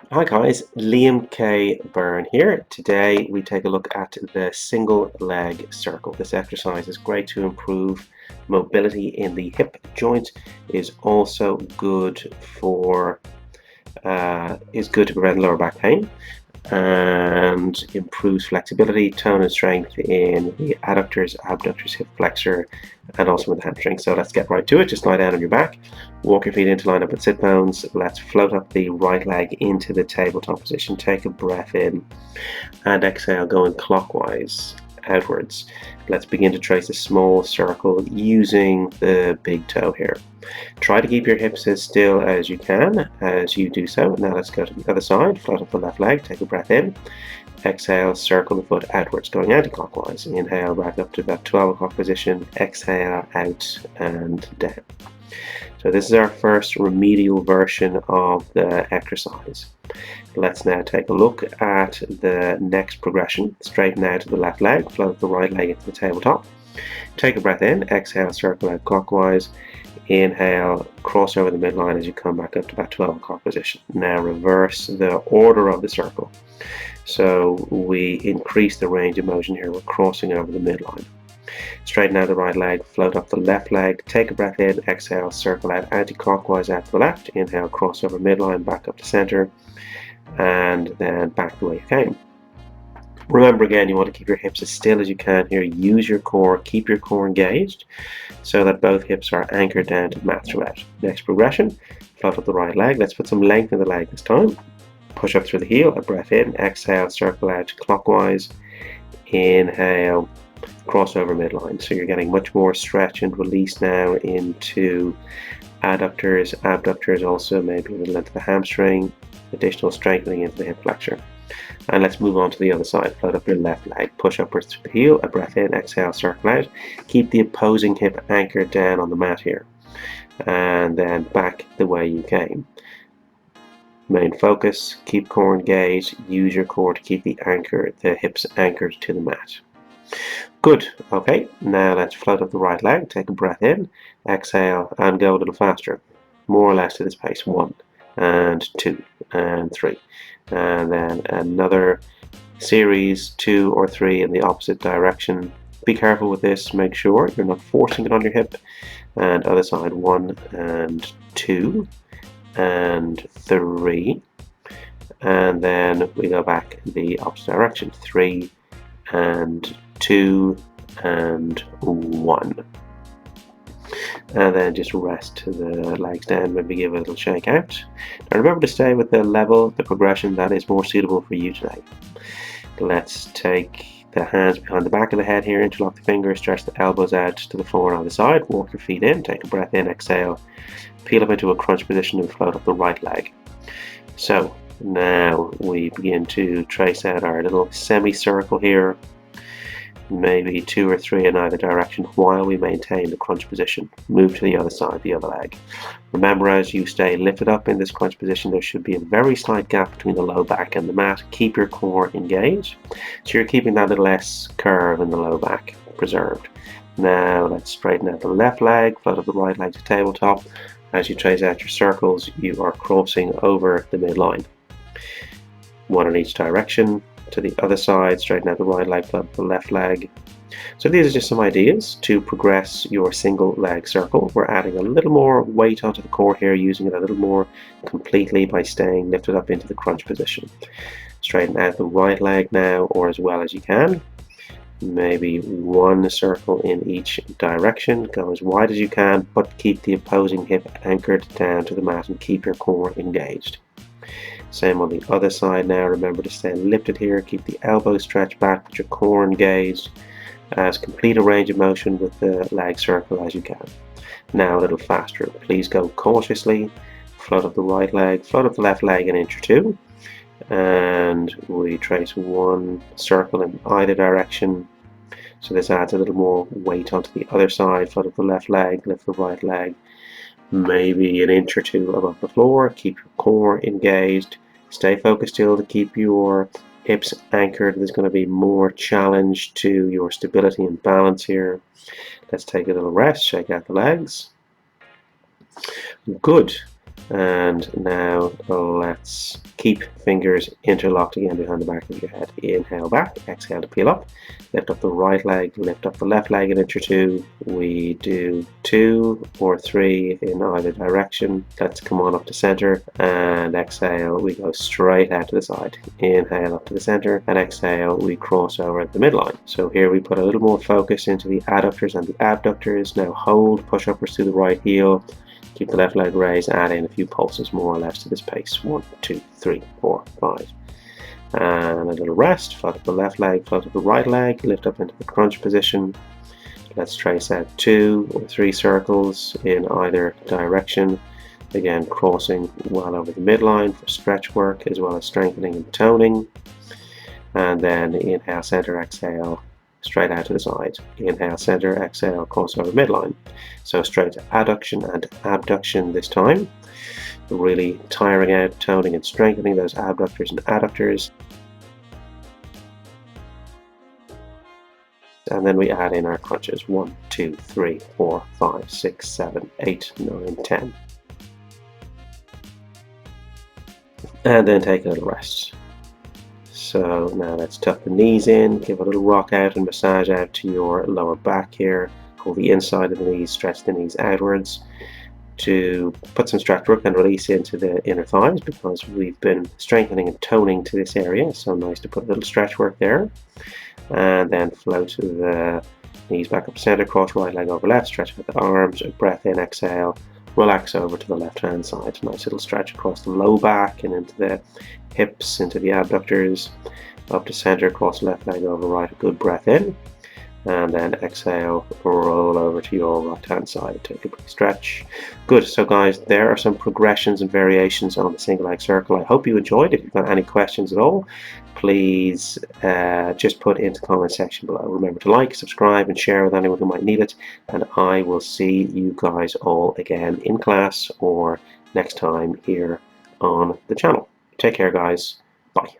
Hi guys, Liam K. Byrne here. Today we take a look at the single leg circle. This exercise is great to improve mobility in the hip joint. Is also good for to prevent lower back pain and improves flexibility, tone and strength in the adductors, abductors, hip flexor, and also with the hamstring. So let's get right to it. Just lie down on your back, walk your feet into line up at sit bones. Let's float up the right leg into the tabletop position. Take a breath in and exhale, going clockwise outwards. Let's begin to trace a small circle using the big toe here. Try to keep your hips as still as you can as you do so. Now let's go to the other side. Float up the left leg, take a breath in. Exhale, circle the foot outwards, going anti-clockwise. Inhale, back up to that 12 o'clock position. Exhale, out and down. So this is our first remedial version of the exercise. Let's now take a look at the next progression. Straighten out to the left leg, float the right leg into the tabletop. Take a breath in, exhale, circle out clockwise. Inhale, cross over the midline as you come back up to that 12 o'clock position. Now reverse the order of the circle. So we increase the range of motion here. We're crossing over the midline. Straighten out the right leg, float up the left leg, take a breath in, exhale, circle out anti-clockwise out to the left. Inhale, cross over midline, back up to center, and then back the way you came. Remember again, you want to keep your hips as still as you can here. Use your core, keep your core engaged so that both hips are anchored down to the mat throughout. Next progression, float up the right leg. Let's put some length in the leg this time. Push up through the heel, a breath in, exhale, circle out clockwise. Inhale, cross over midline. So you're getting much more stretch and release now into adductors, abductors, also maybe a little into the hamstring, additional strengthening into the hip flexor. And let's move on to the other side. Float up your left leg, push upwards through the heel, a breath in, exhale, circle out. Keep the opposing hip anchored down on the mat here. And then back the way you came. Main focus, keep core engaged, use your core to keep the hips anchored to the mat. Good, okay, now let's float up the right leg, take a breath in, exhale, and go a little faster. More or less to this pace. 1 and 2 and 3. And then another series, 2 or 3 in the opposite direction. Be careful with this, make sure you're not forcing it on your hip. And other side, 1 and 2 and 3. And then we go back in the opposite direction, 3 and 2 and 1. And then just rest the legs down, maybe give it a little shake out. Now remember to stay with the level, the progression that is more suitable for you today. Let's take the hands behind the back of the head here, interlock the fingers, stretch the elbows out to the floor and either side, walk your feet in, take a breath in, exhale, peel up into a crunch position and float up the right leg. So now we begin to trace out our little semicircle here, maybe 2 or 3 in either direction while we maintain the crunch position. Move to the other side, the other leg. Remember, as you stay lifted up in this crunch position, there should be a very slight gap between the low back and the mat. Keep your core engaged, so you're keeping that little S curve in the low back preserved. Now let's straighten out the left leg, float up the right leg to tabletop. As you trace out your circles, you are crossing over the midline. 1 in each direction. To the other side, straighten out the right leg, float up the left leg. So these are just some ideas to progress your single leg circle. We're adding a little more weight onto the core here, using it a little more completely by staying lifted up into the crunch position. Straighten out the right leg now, or as well as you can. Maybe 1 circle in each direction. Go as wide as you can, but keep the opposing hip anchored down to the mat and keep your core engaged. Same on the other side now. Remember to stay lifted here, keep the elbows stretched back, put your core engaged, as complete a range of motion with the leg circle as you can. Now a little faster. Please go cautiously. Float up the right leg, float up the left leg an inch or 2. And we trace 1 circle in either direction. So this adds a little more weight onto the other side. Float up the left leg, lift the right leg, maybe an inch or 2 above the floor. Keep your core engaged. Stay focused still to keep your hips anchored. There's going to be more challenge to your stability and balance here. Let's take a little rest, shake out the legs. Good. And now let's keep fingers interlocked again behind the back of your head. Inhale back, exhale to peel up. Lift up the right leg, lift up the left leg an inch or two. We do 2 or 3 in either direction. Let's come on up to center and exhale. We go straight out to the side. Inhale up to the center and exhale. We cross over the midline. So here we put a little more focus into the adductors and the abductors. Now hold, push uppers to the right heel. Keep the left leg raised, add in a few pulses more or less to this pace. 1, 2, 3, 4, 5. And a little rest. Float up the left leg, float up the right leg, lift up into the crunch position. Let's trace out 2 or 3 circles in either direction. Again, crossing well over the midline for stretch work as well as strengthening and toning. And then inhale, center, exhale, straight out to the side. Inhale, center, exhale, cross over midline. So straight to adduction and abduction this time. Really tiring out, toning and strengthening those abductors and adductors. And then we add in our crunches. 1, 2, 3, 4, 5, 6, 7, 8, 9, 10. And then take a little rest. So now let's tuck the knees in, give a little rock out and massage out to your lower back here. Pull the inside of the knees, stretch the knees outwards to put some stretch work and release into the inner thighs because we've been strengthening and toning to this area. So nice to put a little stretch work there. And then float the knees back up center, cross right leg over left, stretch out the arms, breath in, exhale. Relax over to the left hand side. Nice little stretch across the low back and into the hips, into the abductors, up to center, cross left leg over right. A good breath in, and then exhale, roll over to your right hand side. Take a big stretch. Good. So guys, there are some progressions and variations on the single leg circle. I hope you enjoyed. If you've got any questions at all, please just put into the comment section below. Remember to like, subscribe and share with anyone who might need it, and I will see you guys all again in class or next time here on the channel. Take care guys. Bye.